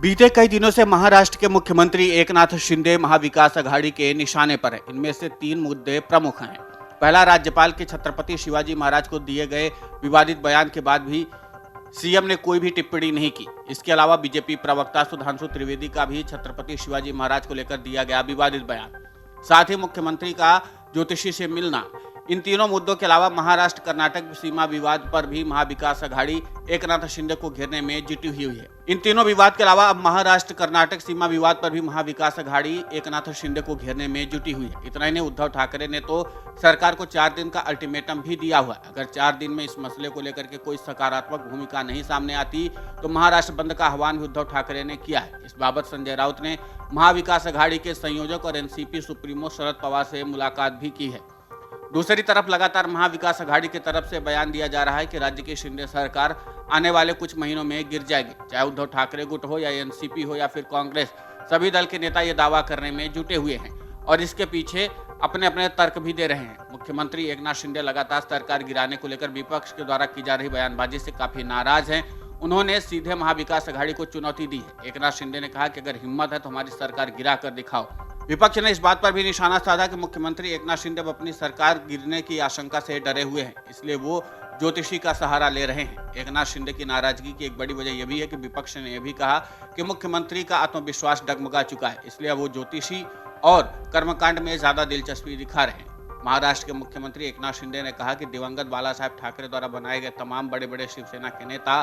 बीते कई दिनों से महाराष्ट्र के मुख्यमंत्री एकनाथ शिंदे महाविकास अघाड़ी के निशाने पर है। इनमें से 3 मुद्दे प्रमुख हैं। पहला, राज्यपाल के छत्रपति शिवाजी महाराज को दिए गए विवादित बयान के बाद भी सीएम ने कोई भी टिप्पणी नहीं की। इसके अलावा बीजेपी प्रवक्ता सुधांशु त्रिवेदी का भी छत्रपति शिवाजी महाराज को लेकर दिया गया विवादित बयान, साथ ही मुख्यमंत्री का ज्योतिषी से मिलना। इन तीनों मुद्दों के अलावा महाराष्ट्र कर्नाटक सीमा विवाद पर भी महाविकास अघाड़ी एकनाथ शिंदे को घेरने में जुटी हुई है। इन तीनों विवाद के अलावा अब महाराष्ट्र कर्नाटक सीमा विवाद पर भी महाविकास अघाड़ी एकनाथ शिंदे को घेरने में जुटी हुई है। इतना ही नहीं, उद्धव ठाकरे ने तो सरकार को 4 दिन का अल्टीमेटम भी दिया हुआ है। अगर 4 दिन में इस मसले को लेकर के कोई सकारात्मक भूमिका नहीं सामने आती तो महाराष्ट्र बंद का आह्वान भी उद्धव ठाकरे ने किया है। इस बाबत संजय राउत ने महाविकास अघाड़ी के संयोजक और एनसीपी सुप्रीमो शरद पवार से मुलाकात भी की है। दूसरी तरफ लगातार महाविकास अघाड़ी की तरफ से बयान दिया जा रहा है कि राज्य की शिंदे सरकार आने वाले कुछ महीनों में गिर जाएगी। चाहे उद्धव ठाकरे गुट हो या एनसीपी हो या फिर कांग्रेस, सभी दल के नेता ये दावा करने में जुटे हुए हैं और इसके पीछे अपने अपने तर्क भी दे रहे हैं। मुख्यमंत्री एकनाथ शिंदे लगातार सरकार गिराने को लेकर विपक्ष के द्वारा की जा रही बयानबाजी से काफी नाराज हैं। उन्होंने सीधे महाविकास अघाड़ी को चुनौती दी है। एकनाथ शिंदे ने कहा कि अगर हिम्मत है तो हमारी सरकार गिरा कर दिखाओ। विपक्ष ने इस बात पर भी निशाना साधा कि मुख्यमंत्री एकनाथ शिंदे अपनी सरकार गिरने की आशंका से डरे हुए हैं, इसलिए वो ज्योतिषी का सहारा ले रहे हैं। एकनाथ शिंदे की नाराजगी की एक बड़ी वजह यह भी है कि विपक्ष ने यह भी कहा कि मुख्यमंत्री का आत्मविश्वास डगमगा चुका है, इसलिए वो ज्योतिषी और कर्मकांड में ज्यादा दिलचस्पी दिखा रहे हैं। महाराष्ट्र के मुख्यमंत्री एकनाथ शिंदे ने कहा कि दिवंगत बाला साहेब ठाकरे द्वारा बनाए गए तमाम बड़े बड़े शिवसेना के नेता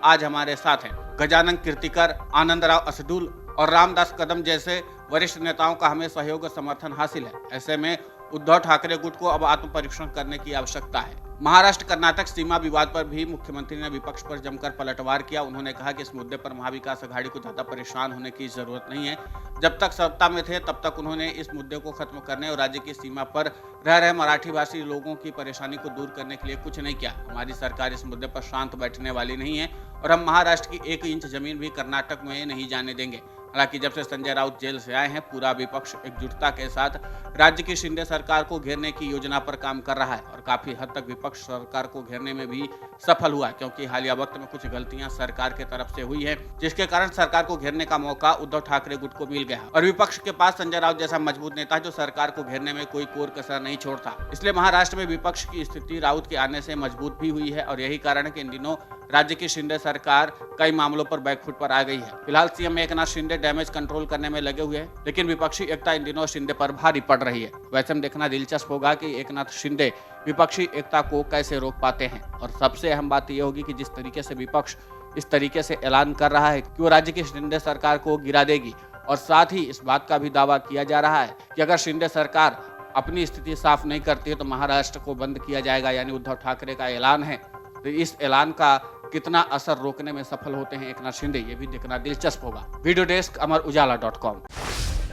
आज हमारे साथ हैं। गजानन कीर्तिकर, आनंदराव असडुल और रामदास कदम जैसे वरिष्ठ नेताओं का हमें सहयोग और समर्थन हासिल है। ऐसे में उद्धव ठाकरे गुट को अब आत्म परीक्षण करने की आवश्यकता है। महाराष्ट्र कर्नाटक सीमा विवाद पर भी मुख्यमंत्री ने विपक्ष पर जमकर पलटवार किया। उन्होंने कहा कि इस मुद्दे पर महाविकास अघाड़ी को ज्यादा परेशान होने की जरूरत नहीं है। जब तक सत्ता में थे तब तक उन्होंने इस मुद्दे को खत्म करने और राज्य की सीमा पर रह रहे मराठी भाषी लोगों की परेशानी को दूर करने के लिए कुछ नहीं किया। हमारी सरकार इस मुद्दे पर शांत बैठने वाली नहीं है और हम महाराष्ट्र की 1 इंच जमीन भी कर्नाटक में नहीं जाने देंगे। हालांकि जब से संजय राउत जेल से आए हैं, पूरा विपक्ष एकजुटता के साथ राज्य की शिंदे सरकार को घेरने की योजना पर काम कर रहा है और काफी हद तक विपक्ष सरकार को घेरने में भी सफल हुआ, क्योंकि हालिया वक्त में कुछ गलतियां सरकार के तरफ से हुई है, जिसके कारण सरकार को घेरने का मौका उद्धव ठाकरे गुट को मिल गया और विपक्ष के पास संजय राउत जैसा मजबूत नेता जो सरकार को घेरने में कोई कोर कसर नहीं छोड़ता। इसलिए महाराष्ट्र में विपक्ष की स्थिति राउत के आने से मजबूत भी हुई है और यही कारण है कि इन दिनों राज्य की शिंदे सरकार कई मामलों पर बैकफुट पर आ गई है। फिलहाल CM Eknath Shinde damage control करने में लगे हुए हैं, लेकिन विपक्षी एकता इन दिनों शिंदे पर भारी पड़ रही है। वैसे में देखना दिलचस्प होगा कि एकनाथ शिंदे विपक्षी एकता को कैसे रोक पाते हैं और सबसे अहम बात यह होगी कि जिस तरीके से विपक्ष इस तरीके से ऐलान कर रहा है कि वो राज्य की शिंदे सरकार को गिरा देगी और साथ ही इस बात का भी दावा किया जा रहा है कि अगर शिंदे सरकार अपनी स्थिति साफ नहीं करती है तो महाराष्ट्र को बंद किया जाएगा, यानी उद्धव ठाकरे का ऐलान है। तो इस ऐलान का कितना असर रोकने में सफल होते हैं एकनाथ शिंदे, ये भी देखना दिलचस्प होगा। Video desk अमरउजाला.com।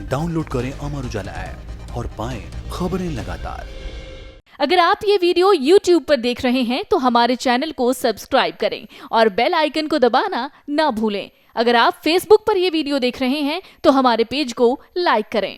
डाउनलोड करें अमर उजाला ऐप और पाएं खबरें लगातार। अगर आप ये वीडियो YouTube पर देख रहे हैं तो हमारे चैनल को सब्सक्राइब करें और बेल आइकन को दबाना ना भूलें। अगर आप Facebook पर ये वीडियो देख रहे हैं तो हमारे पेज को लाइक करें।